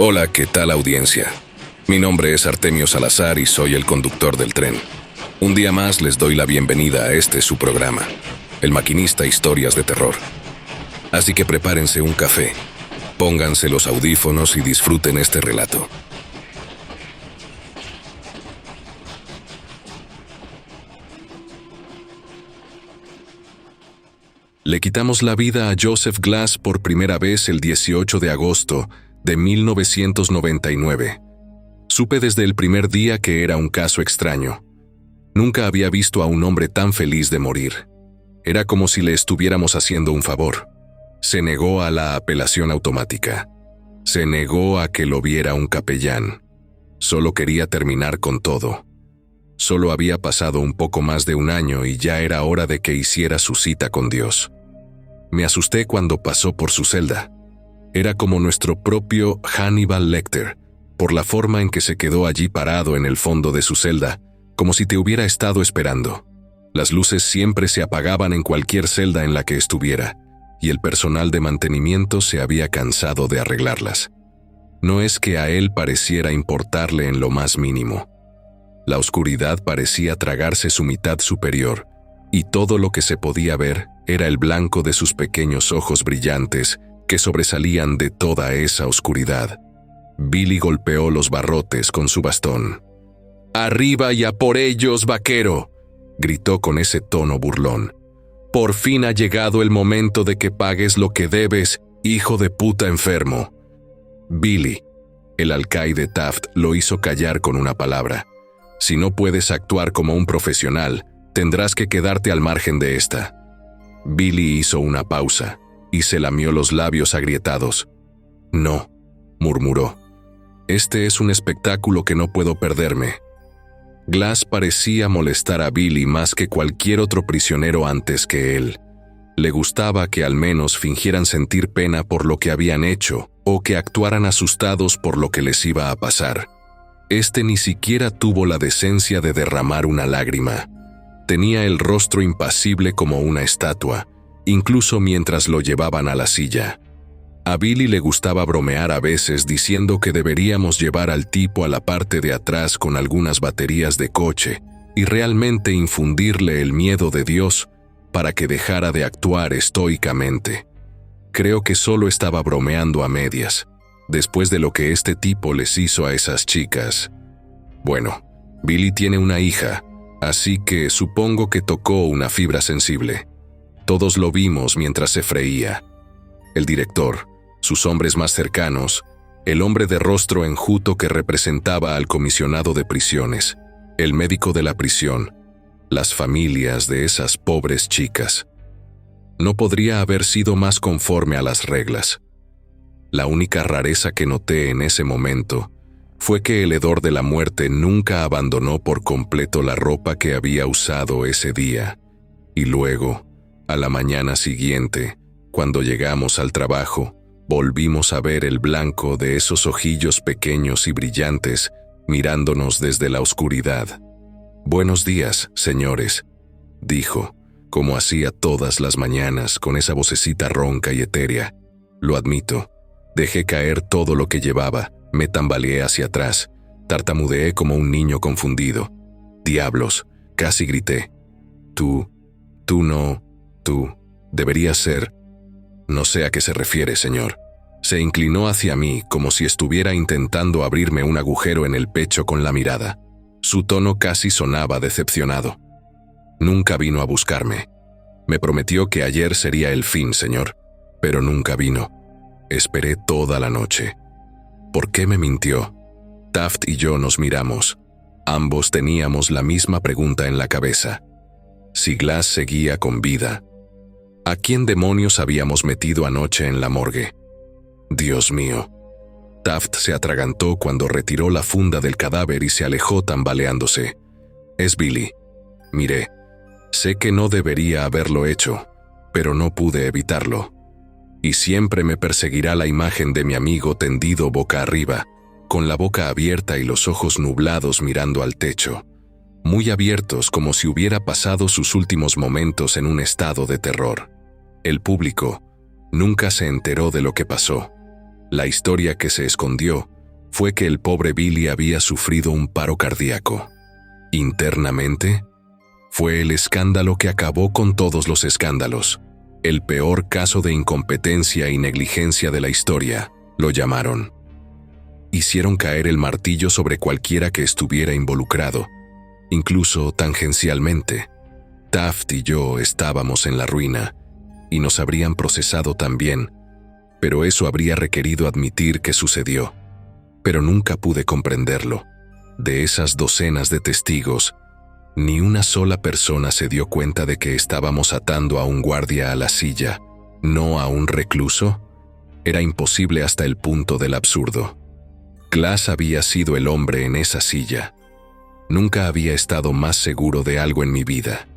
Hola, ¿qué tal audiencia? Mi nombre es Artemio Salazar y soy el conductor del tren. Un día más les doy la bienvenida a este su programa, El Maquinista Historias de Terror. Así que prepárense un café, pónganse los audífonos y disfruten este relato. Le quitamos la vida a Joseph Glass por primera vez el 18 de agosto de 1999. Supe desde el primer día que era un caso extraño. Nunca había visto a un hombre tan feliz de morir. Era como si le estuviéramos haciendo un favor. Se negó a la apelación automática. Se negó a que lo viera un capellán. Solo quería terminar con todo. Solo había pasado un poco más de un año y ya era hora de que hiciera su cita con Dios. Me asusté cuando pasó por su celda. Era como nuestro propio Hannibal Lecter, por la forma en que se quedó allí parado en el fondo de su celda, como si te hubiera estado esperando. Las luces siempre se apagaban en cualquier celda en la que estuviera, y el personal de mantenimiento se había cansado de arreglarlas. No es que a él pareciera importarle en lo más mínimo. La oscuridad parecía tragarse su mitad superior, y todo lo que se podía ver era el blanco de sus pequeños ojos brillantes que sobresalían de toda esa oscuridad. Billy golpeó los barrotes con su bastón. «¡Arriba y a por ellos, vaquero!», gritó con ese tono burlón. «Por fin ha llegado el momento de que pagues lo que debes, hijo de puta enfermo». Billy, el alcaide Taft, lo hizo callar con una palabra. «Si no puedes actuar como un profesional, tendrás que quedarte al margen de esta». Billy hizo una pausa y se lamió los labios agrietados. «No», murmuró. «Este es un espectáculo que no puedo perderme». Glass parecía molestar a Billy más que cualquier otro prisionero antes que él. Le gustaba que al menos fingieran sentir pena por lo que habían hecho o que actuaran asustados por lo que les iba a pasar. Este ni siquiera tuvo la decencia de derramar una lágrima. Tenía el rostro impasible como una estatua, incluso mientras lo llevaban a la silla. A Billy le gustaba bromear a veces diciendo que deberíamos llevar al tipo a la parte de atrás con algunas baterías de coche y realmente infundirle el miedo de Dios para que dejara de actuar estoicamente. Creo que solo estaba bromeando a medias, después de lo que este tipo les hizo a esas chicas. Bueno, Billy tiene una hija, así que supongo que tocó una fibra sensible. Todos lo vimos mientras se freía. El director, sus hombres más cercanos, el hombre de rostro enjuto que representaba al comisionado de prisiones, el médico de la prisión, las familias de esas pobres chicas. No podría haber sido más conforme a las reglas. La única rareza que noté en ese momento fue que el hedor de la muerte nunca abandonó por completo la ropa que había usado ese día, y luego, a la mañana siguiente, cuando llegamos al trabajo, volvimos a ver el blanco de esos ojillos pequeños y brillantes mirándonos desde la oscuridad. «Buenos días, señores», dijo, como hacía todas las mañanas con esa vocecita ronca y etérea. Lo admito, dejé caer todo lo que llevaba, me tambaleé hacia atrás, tartamudeé como un niño confundido. «Diablos», casi grité. Tú deberías ser». «No sé a qué se refiere, señor». Se inclinó hacia mí como si estuviera intentando abrirme un agujero en el pecho con la mirada. Su tono casi sonaba decepcionado. «Nunca vino a buscarme. Me prometió que ayer sería el fin, señor, pero nunca vino. Esperé toda la noche». ¿Por qué me mintió? Taft y yo nos miramos. Ambos teníamos la misma pregunta en la cabeza. Si Glass seguía con vida, ¿a quién demonios habíamos metido anoche en la morgue? Dios mío. Taft se atragantó cuando retiró la funda del cadáver y se alejó tambaleándose. «Es Billy». Miré. Sé que no debería haberlo hecho, pero no pude evitarlo. Y siempre me perseguirá la imagen de mi amigo tendido boca arriba, con la boca abierta y los ojos nublados mirando al techo, muy abiertos como si hubiera pasado sus últimos momentos en un estado de terror. El público nunca se enteró de lo que pasó. La historia que se escondió fue que el pobre Billy había sufrido un paro cardíaco. Internamente, fue el escándalo que acabó con todos los escándalos. El peor caso de incompetencia y negligencia de la historia, lo llamaron. Hicieron caer el martillo sobre cualquiera que estuviera involucrado, incluso tangencialmente. Taft y yo estábamos en la ruina, y nos habrían procesado también, pero eso habría requerido admitir que sucedió. Pero nunca pude comprenderlo. De esas docenas de testigos, ni una sola persona se dio cuenta de que estábamos atando a un guardia a la silla, no a un recluso. Era imposible hasta el punto del absurdo. Glass había sido el hombre en esa silla. Nunca había estado más seguro de algo en mi vida.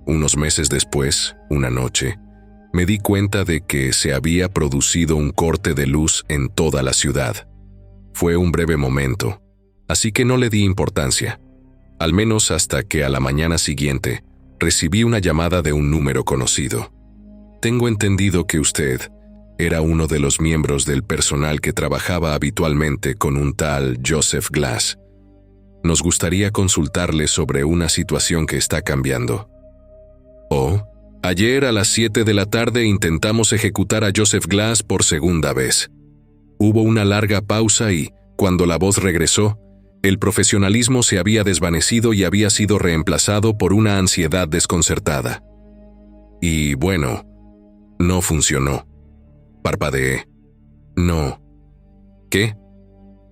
Unos meses después, una noche, me di cuenta de que se había producido un corte de luz en toda la ciudad. Fue un breve momento, así que no le di importancia, al menos hasta que a la mañana siguiente recibí una llamada de un número conocido. Tengo entendido que usted era uno de los miembros del personal que trabajaba habitualmente con un tal Joseph Glass. Nos gustaría consultarle sobre una situación que está cambiando. Oh, ayer a las 7 de la tarde intentamos ejecutar a Joseph Glass por segunda vez. Hubo una larga pausa y, cuando la voz regresó, el profesionalismo se había desvanecido y había sido reemplazado por una ansiedad desconcertada. Y bueno, no funcionó. Parpadeé. No. ¿Qué?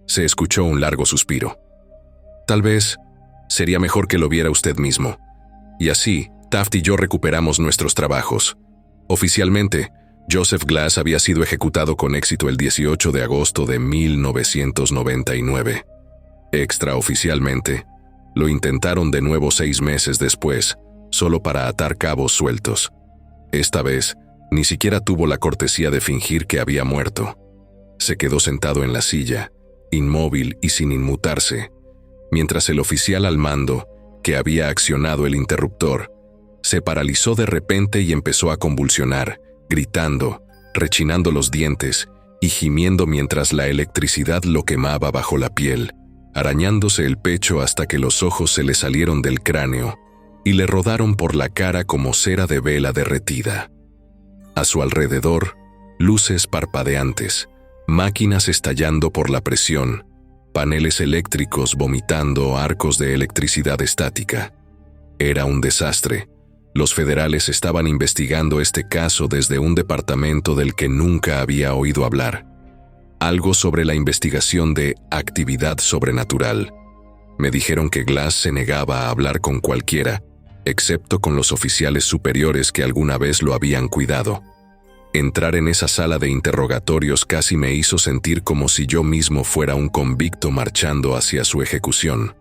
Se escuchó un largo suspiro. Tal vez sería mejor que lo viera usted mismo. Y así, Taft y yo recuperamos nuestros trabajos. Oficialmente, Joseph Glass había sido ejecutado con éxito el 18 de agosto de 1999. Extraoficialmente, lo intentaron de nuevo 6 meses después, solo para atar cabos sueltos. Esta vez, ni siquiera tuvo la cortesía de fingir que había muerto. Se quedó sentado en la silla, inmóvil y sin inmutarse, mientras el oficial al mando, que había accionado el interruptor, se paralizó de repente y empezó a convulsionar, gritando, rechinando los dientes y gimiendo mientras la electricidad lo quemaba bajo la piel, arañándose el pecho hasta que los ojos se le salieron del cráneo y le rodaron por la cara como cera de vela derretida. A su alrededor, luces parpadeantes, máquinas estallando por la presión, paneles eléctricos vomitando arcos de electricidad estática. Era un desastre. Los federales estaban investigando este caso desde un departamento del que nunca había oído hablar. Algo sobre la investigación de actividad sobrenatural. Me dijeron que Glass se negaba a hablar con cualquiera, excepto con los oficiales superiores que alguna vez lo habían cuidado. Entrar en esa sala de interrogatorios casi me hizo sentir como si yo mismo fuera un convicto marchando hacia su ejecución.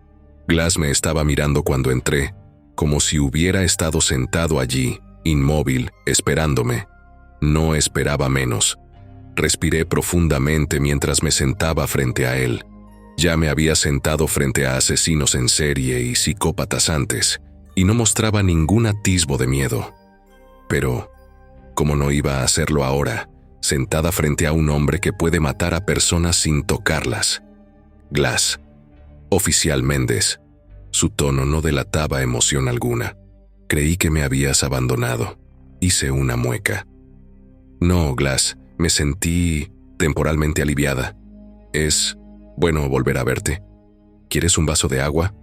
Glass me estaba mirando cuando entré, como si hubiera estado sentado allí, inmóvil, esperándome. No esperaba menos. Respiré profundamente mientras me sentaba frente a él. Ya me había sentado frente a asesinos en serie y psicópatas antes, y no mostraba ningún atisbo de miedo. Pero, ¿cómo no iba a hacerlo ahora, sentada frente a un hombre que puede matar a personas sin tocarlas? Glass. Oficial Méndez. Su tono no delataba emoción alguna. Creí que me habías abandonado. Hice una mueca. No, Glass, me sentí temporalmente aliviada. Es bueno volver a verte. ¿Quieres un vaso de agua?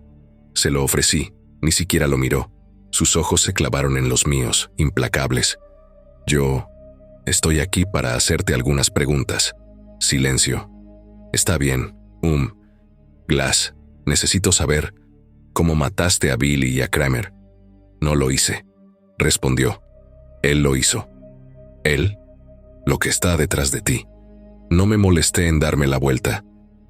Se lo ofrecí, ni siquiera lo miró. Sus ojos se clavaron en los míos, implacables. Yo estoy aquí para hacerte algunas preguntas. Silencio. Está bien. Glass, necesito saber cómo mataste a Billy y a Kramer. No lo hice, respondió. Él lo hizo. Él, lo que está detrás de ti. No me molesté en darme la vuelta.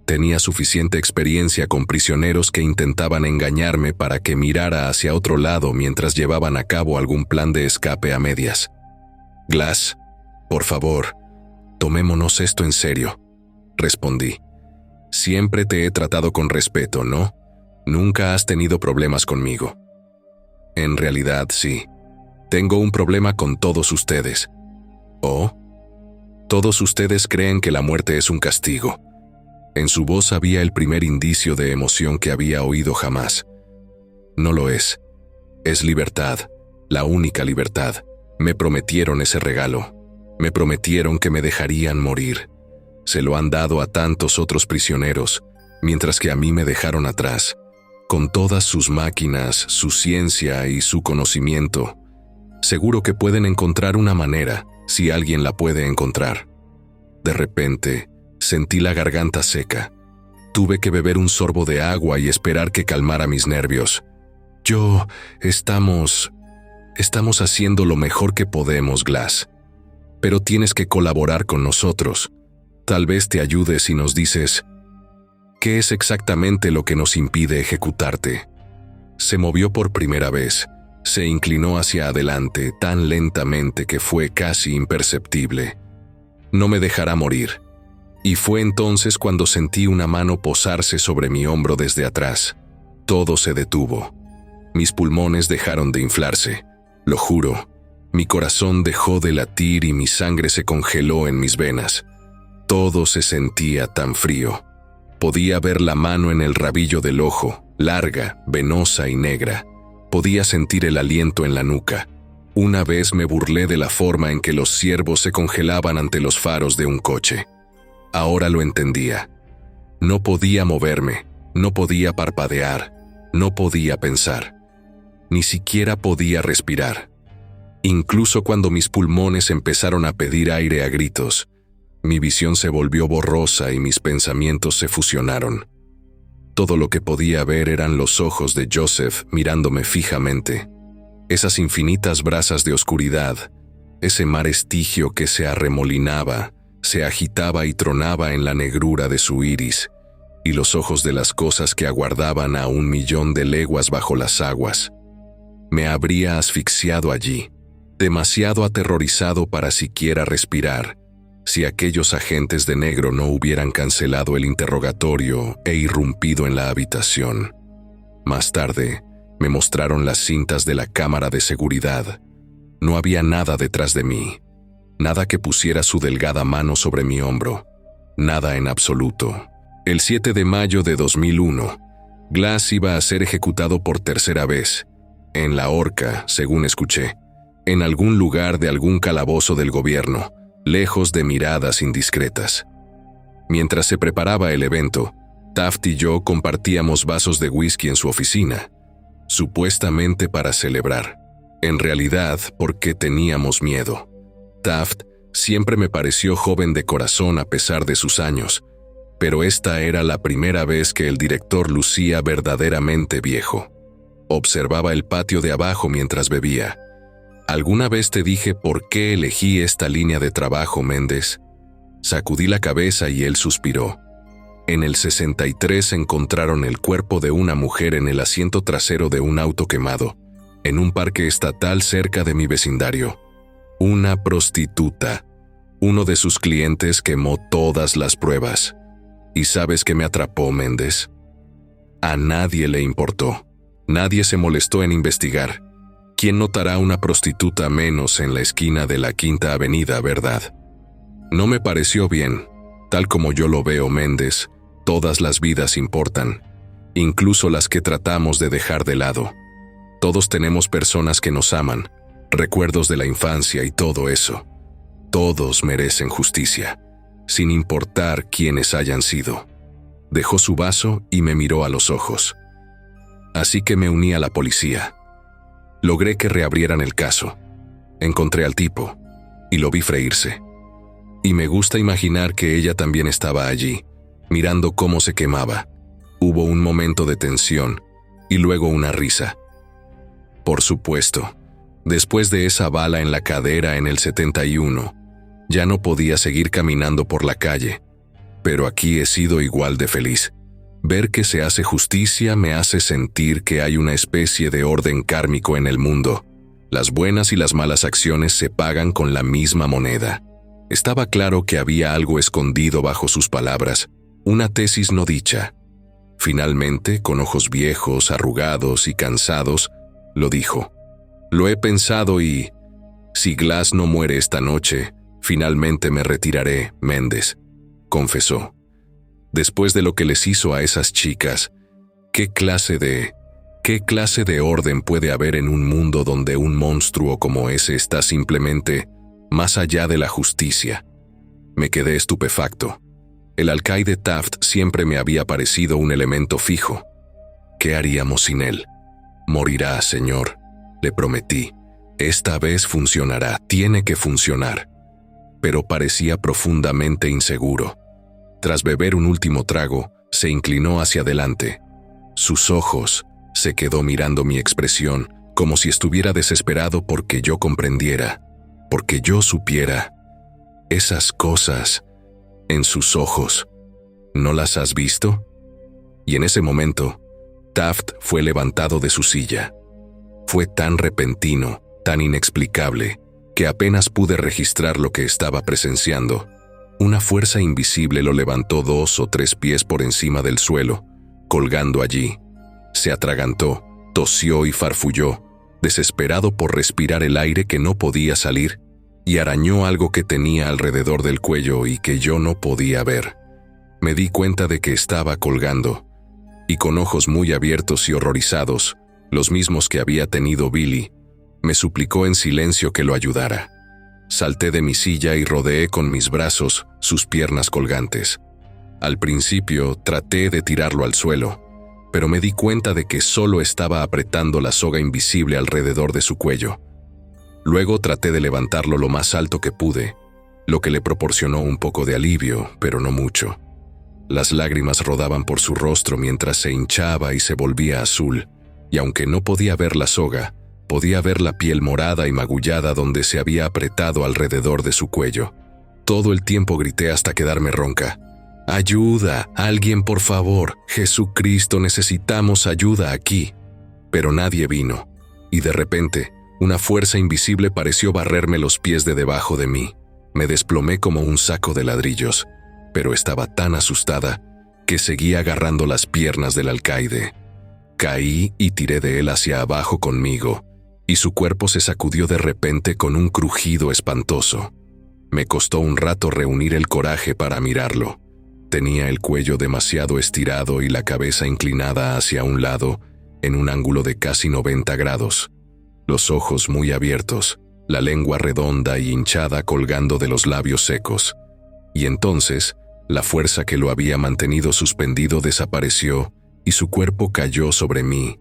Tenía suficiente experiencia con prisioneros que intentaban engañarme para que mirara hacia otro lado mientras llevaban a cabo algún plan de escape a medias. Glass, por favor, tomémonos esto en serio, respondí. Siempre te he tratado con respeto, ¿no? Nunca has tenido problemas conmigo. En realidad, sí. Tengo un problema con todos ustedes. ¿Oh? Todos ustedes creen que la muerte es un castigo. En su voz había el primer indicio de emoción que había oído jamás. No lo es. Es libertad, la única libertad. Me prometieron ese regalo. Me prometieron que me dejarían morir. Se lo han dado a tantos otros prisioneros, mientras que a mí me dejaron atrás. Con todas sus máquinas, su ciencia y su conocimiento, seguro que pueden encontrar una manera, si alguien la puede encontrar. De repente, sentí la garganta seca. Tuve que beber un sorbo de agua y esperar que calmara mis nervios. Estamos haciendo lo mejor que podemos, Glass. Pero tienes que colaborar con nosotros. Tal vez te ayude si nos dices, ¿qué es exactamente lo que nos impide ejecutarte? Se movió por primera vez. Se inclinó hacia adelante tan lentamente que fue casi imperceptible. No me dejará morir. Y fue entonces cuando sentí una mano posarse sobre mi hombro desde atrás. Todo se detuvo. Mis pulmones dejaron de inflarse. Lo juro. Mi corazón dejó de latir y mi sangre se congeló en mis venas. Todo se sentía tan frío. Podía ver la mano en el rabillo del ojo, larga, venosa y negra. Podía sentir el aliento en la nuca. Una vez me burlé de la forma en que los ciervos se congelaban ante los faros de un coche. Ahora lo entendía. No podía moverme, no podía parpadear, no podía pensar. Ni siquiera podía respirar. Incluso cuando mis pulmones empezaron a pedir aire a gritos, mi visión se volvió borrosa y mis pensamientos se fusionaron. Todo lo que podía ver eran los ojos de Joseph mirándome fijamente. Esas infinitas brasas de oscuridad, ese mar estigio que se arremolinaba, se agitaba y tronaba en la negrura de su iris, y los ojos de las cosas que aguardaban a 1.000.000 de leguas bajo las aguas. Me habría asfixiado allí, demasiado aterrorizado para siquiera respirar, si aquellos agentes de negro no hubieran cancelado el interrogatorio e irrumpido en la habitación. Más tarde, me mostraron las cintas de la cámara de seguridad. No había nada detrás de mí, nada que pusiera su delgada mano sobre mi hombro, nada en absoluto. El 7 de mayo de 2001, Glass iba a ser ejecutado por tercera vez, en la horca, según escuché, en algún lugar de algún calabozo del gobierno, lejos de miradas indiscretas. Mientras se preparaba el evento, Taft y yo compartíamos vasos de whisky en su oficina, supuestamente para celebrar. En realidad, porque teníamos miedo. Taft siempre me pareció joven de corazón a pesar de sus años, pero esta era la primera vez que el director lucía verdaderamente viejo. Observaba el patio de abajo mientras bebía. ¿Alguna vez te dije por qué elegí esta línea de trabajo, Méndez? Sacudí la cabeza y él suspiró. En el 63 encontraron el cuerpo de una mujer en el asiento trasero de un auto quemado, en un parque estatal cerca de mi vecindario. Una prostituta. Uno de sus clientes quemó todas las pruebas. ¿Y sabes qué me atrapó, Méndez? A nadie le importó. Nadie se molestó en investigar. ¿Quién notará una prostituta menos en la esquina de la Quinta Avenida, verdad? No me pareció bien. Tal como yo lo veo, Méndez, todas las vidas importan, incluso las que tratamos de dejar de lado. Todos tenemos personas que nos aman, recuerdos de la infancia y todo eso. Todos merecen justicia, sin importar quiénes hayan sido. Dejó su vaso y me miró a los ojos. Así que me uní a la policía. Logré que reabrieran el caso. Encontré al tipo y lo vi freírse. Y me gusta imaginar que ella también estaba allí, mirando cómo se quemaba. Hubo un momento de tensión y luego una risa. Por supuesto, después de esa bala en la cadera en el 71, ya no podía seguir caminando por la calle, pero aquí he sido igual de feliz. Ver que se hace justicia me hace sentir que hay una especie de orden kármico en el mundo. Las buenas y las malas acciones se pagan con la misma moneda. Estaba claro que había algo escondido bajo sus palabras, una tesis no dicha. Finalmente, con ojos viejos, arrugados y cansados, lo dijo. Lo he pensado y, si Glass no muere esta noche, Finalmente me retiraré, Méndez, confesó. Después de lo que les hizo a esas chicas, ¿qué clase de orden puede haber en un mundo donde un monstruo como ese está simplemente más allá de la justicia? Me quedé estupefacto. El alcaide Taft siempre me había parecido un elemento fijo. ¿Qué haríamos sin él? Morirá, señor, le prometí. Esta vez funcionará, tiene que funcionar. Pero parecía profundamente inseguro. Tras beber un último trago, se inclinó hacia adelante. Sus ojos, se quedó mirando mi expresión, como si estuviera desesperado porque yo comprendiera, porque yo supiera. Esas cosas, en sus ojos, ¿no las has visto? Y en ese momento, Taft fue levantado de su silla. Fue tan repentino, tan inexplicable, que apenas pude registrar lo que estaba presenciando. Una fuerza invisible lo levantó 2 o 3 pies por encima del suelo, colgando allí. Se atragantó, tosió y farfulló, desesperado por respirar el aire que no podía salir, y arañó algo que tenía alrededor del cuello y que yo no podía ver. Me di cuenta de que estaba colgando, y con ojos muy abiertos y horrorizados, los mismos que había tenido Billy, me suplicó en silencio que lo ayudara. Salté de mi silla y rodeé con mis brazos sus piernas colgantes. Al principio traté de tirarlo al suelo, pero me di cuenta de que solo estaba apretando la soga invisible alrededor de su cuello. Luego traté de levantarlo lo más alto que pude, lo que le proporcionó un poco de alivio, pero no mucho. Las lágrimas rodaban por su rostro mientras se hinchaba y se volvía azul, y aunque no podía ver la soga, podía ver la piel morada y magullada donde se había apretado alrededor de su cuello. Todo el tiempo grité hasta quedarme ronca. «¡Ayuda! ¡Alguien, por favor! ¡Jesucristo, necesitamos ayuda aquí!». Pero nadie vino, y de repente, una fuerza invisible pareció barrerme los pies de debajo de mí. Me desplomé como un saco de ladrillos, pero estaba tan asustada que seguía agarrando las piernas del alcaide. Caí y tiré de él hacia abajo conmigo, y su cuerpo se sacudió de repente con un crujido espantoso. Me costó un rato reunir el coraje para mirarlo. Tenía el cuello demasiado estirado y la cabeza inclinada hacia un lado, en un ángulo de casi 90 grados. Los ojos muy abiertos, la lengua redonda y hinchada colgando de los labios secos. Y entonces, la fuerza que lo había mantenido suspendido desapareció y su cuerpo cayó sobre mí,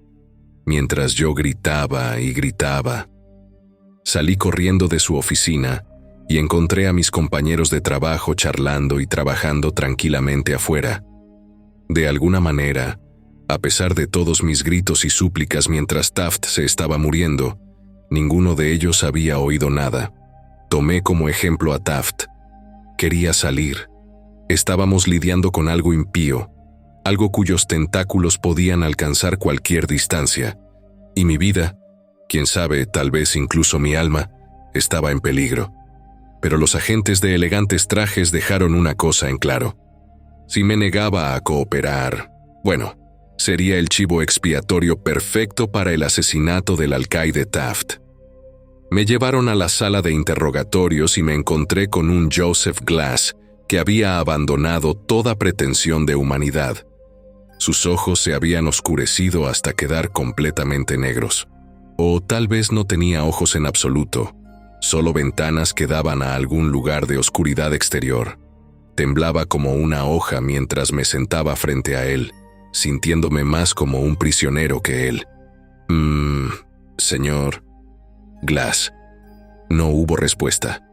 mientras yo gritaba y gritaba. Salí corriendo de su oficina y encontré a mis compañeros de trabajo charlando y trabajando tranquilamente afuera. De alguna manera, a pesar de todos mis gritos y súplicas mientras Taft se estaba muriendo, ninguno de ellos había oído nada. Tomé como ejemplo a Taft. Quería salir. Estábamos lidiando con algo impío, algo cuyos tentáculos podían alcanzar cualquier distancia, y mi vida, quién sabe, tal vez incluso mi alma, estaba en peligro. Pero los agentes de elegantes trajes dejaron una cosa en claro. Si me negaba a cooperar, bueno, sería el chivo expiatorio perfecto para el asesinato del alcaide Taft. Me llevaron a la sala de interrogatorios y me encontré con un Joseph Glass que había abandonado toda pretensión de humanidad. Sus ojos se habían oscurecido hasta quedar completamente negros. O tal vez no tenía ojos en absoluto, solo ventanas que daban a algún lugar de oscuridad exterior. Temblaba como una hoja mientras me sentaba frente a él, sintiéndome más como un prisionero que él. Señor Glass. No hubo respuesta.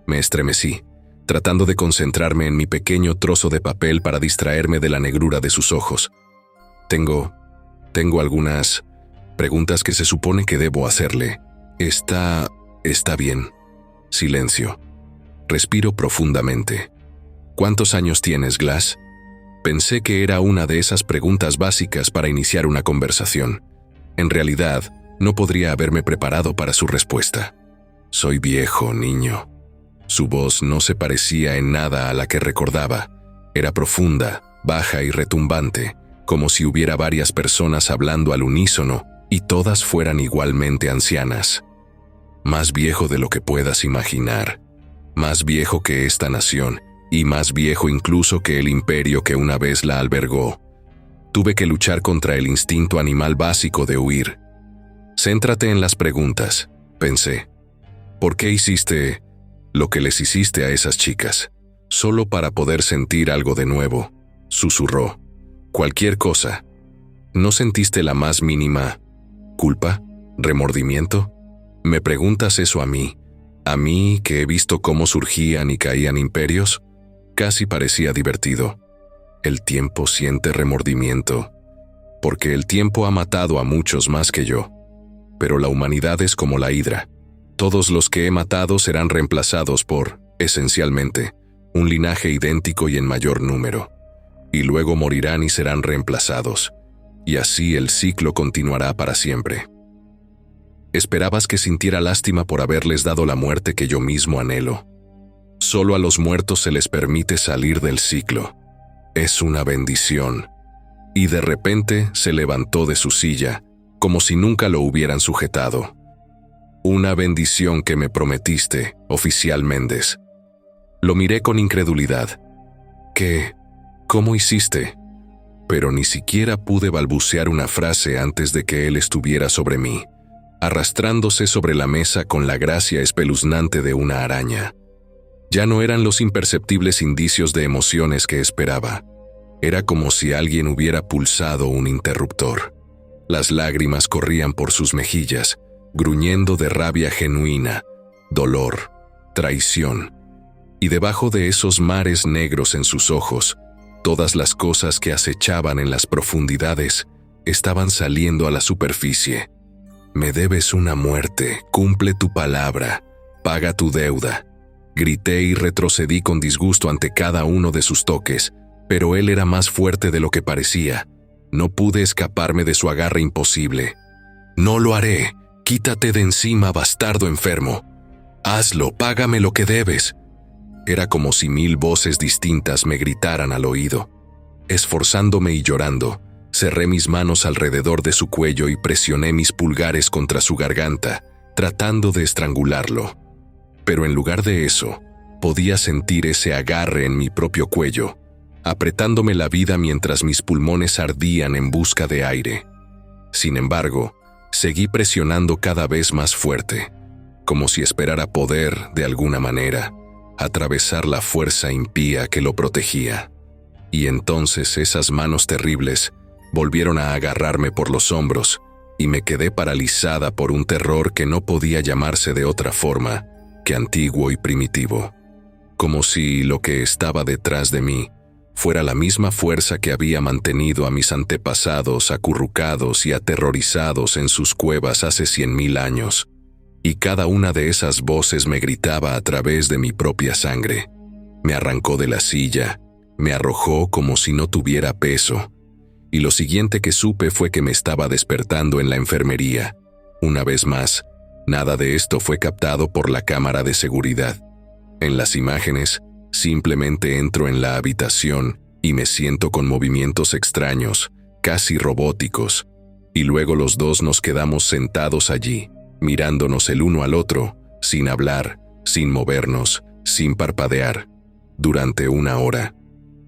Me estremecí, tratando de concentrarme en mi pequeño trozo de papel para distraerme de la negrura de sus ojos. Tengo algunas preguntas que se supone que debo hacerle. Está bien. Silencio. Respiro profundamente. ¿Cuántos años tienes, Glass? Pensé que era una de esas preguntas básicas para iniciar una conversación. En realidad, no podría haberme preparado para su respuesta. Soy viejo, niño. Su voz no se parecía en nada a la que recordaba. Era profunda, baja y retumbante, como si hubiera varias personas hablando al unísono y todas fueran igualmente ancianas. Más viejo de lo que puedas imaginar. más viejo que esta nación, y más viejo incluso que el imperio que una vez la albergó. Tuve que luchar contra el instinto animal básico de huir. Céntrate en las preguntas, pensé. ¿Por qué hiciste lo que les hiciste a esas chicas? Solo para poder sentir algo de nuevo, susurró. Cualquier cosa. ¿No sentiste la más mínima culpa? ¿Remordimiento? ¿Me preguntas eso a mí? ¿A mí que he visto cómo surgían y caían imperios? Casi parecía divertido. El tiempo siente remordimiento, porque el tiempo ha matado a muchos más que yo. Pero la humanidad es como la hidra. Todos los que he matado serán reemplazados por, esencialmente, un linaje idéntico y en mayor número. Y luego morirán y serán reemplazados. Y así el ciclo continuará para siempre. Esperabas que sintiera lástima por haberles dado la muerte que yo mismo anhelo. Solo a los muertos se les permite salir del ciclo. Es una bendición. Y de repente se levantó de su silla, como si nunca lo hubieran sujetado. Una bendición que me prometiste, oficial Méndez. Lo miré con incredulidad. ¿Qué? ¿Cómo hiciste? Pero ni siquiera pude balbucear una frase antes de que él estuviera sobre mí, arrastrándose sobre la mesa con la gracia espeluznante de una araña. Ya no eran los imperceptibles indicios de emociones que esperaba. Era como si alguien hubiera pulsado un interruptor. Las lágrimas corrían por sus mejillas, gruñendo de rabia genuina, dolor, traición. Y debajo de esos mares negros en sus ojos, todas las cosas que acechaban en las profundidades estaban saliendo a la superficie. Me debes una muerte, cumple tu palabra, paga tu deuda. Grité y retrocedí con disgusto ante cada uno de sus toques, pero él era más fuerte de lo que parecía. No pude escaparme de su agarre imposible. No lo haré. Quítate de encima, bastardo enfermo. Hazlo, págame lo que debes. Era como si 1000 voces distintas me gritaran al oído. Esforzándome y llorando, cerré mis manos alrededor de su cuello y presioné mis pulgares contra su garganta, tratando de estrangularlo. Pero en lugar de eso, podía sentir ese agarre en mi propio cuello, apretándome la vida mientras mis pulmones ardían en busca de aire. Sin embargo, seguí presionando cada vez más fuerte, como si esperara poder, de alguna manera, atravesar la fuerza impía que lo protegía. Y entonces esas manos terribles volvieron a agarrarme por los hombros y me quedé paralizada por un terror que no podía llamarse de otra forma que antiguo y primitivo, como si lo que estaba detrás de mí fuera la misma fuerza que había mantenido a mis antepasados acurrucados y aterrorizados en sus cuevas hace 100.000 años, y cada una de esas voces me gritaba a través de mi propia sangre. Me arrancó de la silla, me arrojó como si no tuviera peso, y lo siguiente que supe fue que me estaba despertando en la enfermería. Una vez más, nada de esto fue captado por la cámara de seguridad. En las imágenes, simplemente entro en la habitación y me siento con movimientos extraños, casi robóticos, y luego los dos nos quedamos sentados allí, mirándonos el uno al otro, sin hablar, sin movernos, sin parpadear, durante 1 hora.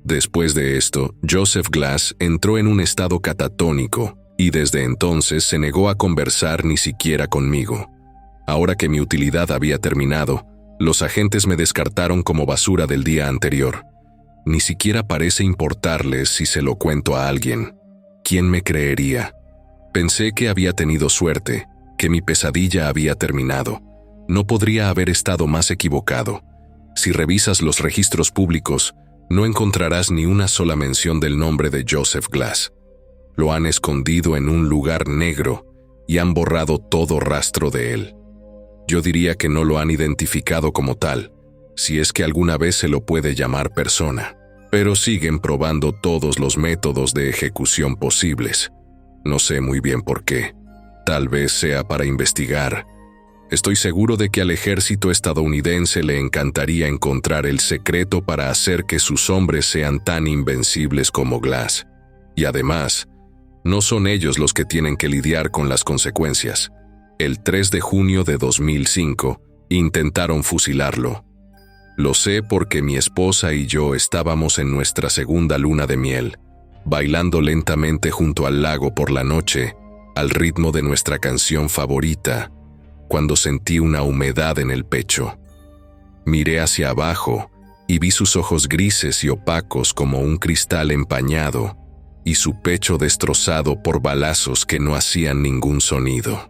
Después de esto, Joseph Glass entró en un estado catatónico y desde entonces se negó a conversar ni siquiera conmigo. Ahora que mi utilidad había terminado, los agentes me descartaron como basura del día anterior. Ni siquiera parece importarles si se lo cuento a alguien. ¿Quién me creería? Pensé que había tenido suerte, que mi pesadilla había terminado. No podría haber estado más equivocado. Si revisas los registros públicos, no encontrarás ni una sola mención del nombre de Joseph Glass. Lo han escondido en un lugar negro y han borrado todo rastro de él. Yo diría que no lo han identificado como tal, si es que alguna vez se lo puede llamar persona, pero siguen probando todos los métodos de ejecución posibles. No sé muy bien por qué. Tal vez sea para investigar. Estoy seguro de que al ejército estadounidense le encantaría encontrar el secreto para hacer que sus hombres sean tan invencibles como Glass. Y además, no son ellos los que tienen que lidiar con las consecuencias. El 3 de junio de 2005, intentaron fusilarlo. Lo sé porque mi esposa y yo estábamos en nuestra segunda luna de miel, bailando lentamente junto al lago por la noche, al ritmo de nuestra canción favorita, cuando sentí una humedad en el pecho. Miré hacia abajo y vi sus ojos grises y opacos como un cristal empañado y su pecho destrozado por balazos que no hacían ningún sonido.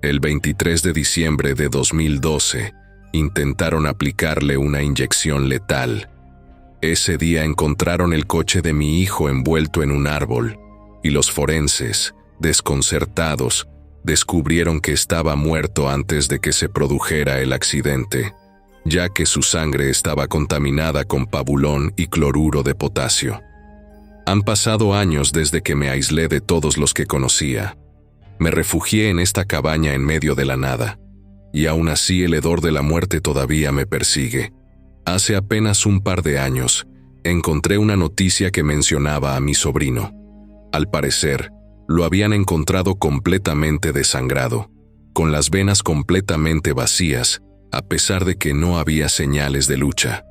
El 23 de diciembre de 2012, intentaron aplicarle una inyección letal. Ese día encontraron el coche de mi hijo envuelto en un árbol, y los forenses, desconcertados, descubrieron que estaba muerto antes de que se produjera el accidente, ya que su sangre estaba contaminada con pabulón y cloruro de potasio. Han pasado años desde que me aislé de todos los que conocía. Me refugié en esta cabaña en medio de la nada, y aún así el hedor de la muerte todavía me persigue. Hace apenas un par de años, encontré una noticia que mencionaba a mi sobrino. Al parecer, lo habían encontrado completamente desangrado, con las venas completamente vacías, a pesar de que no había señales de lucha.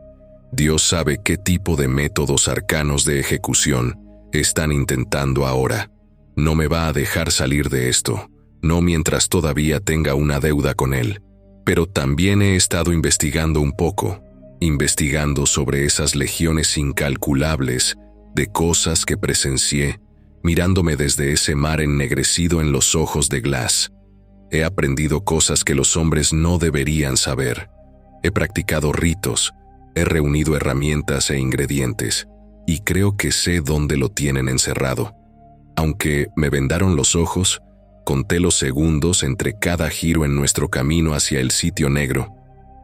Dios sabe qué tipo de métodos arcanos de ejecución están intentando ahora. No me va a dejar salir de esto, no mientras todavía tenga una deuda con él. Pero también he estado investigando un poco, investigando sobre esas legiones incalculables de cosas que presencié, mirándome desde ese mar ennegrecido en los ojos de Glass. He aprendido cosas que los hombres no deberían saber. He practicado ritos, he reunido herramientas e ingredientes, y creo que sé dónde lo tienen encerrado. Aunque me vendaron los ojos, conté los segundos entre cada giro en nuestro camino hacia el sitio negro,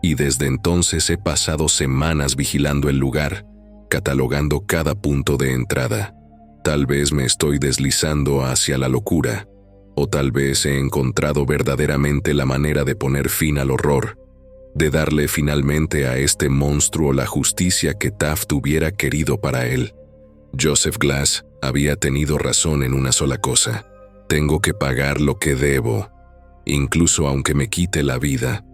y desde entonces he pasado semanas vigilando el lugar, catalogando cada punto de entrada. Tal vez me estoy deslizando hacia la locura, o tal vez he encontrado verdaderamente la manera de poner fin al horror, de darle finalmente a este monstruo la justicia que Taft hubiera querido para él. Joseph Glass había tenido razón en una sola cosa: tengo que pagar lo que debo, incluso aunque me quite la vida.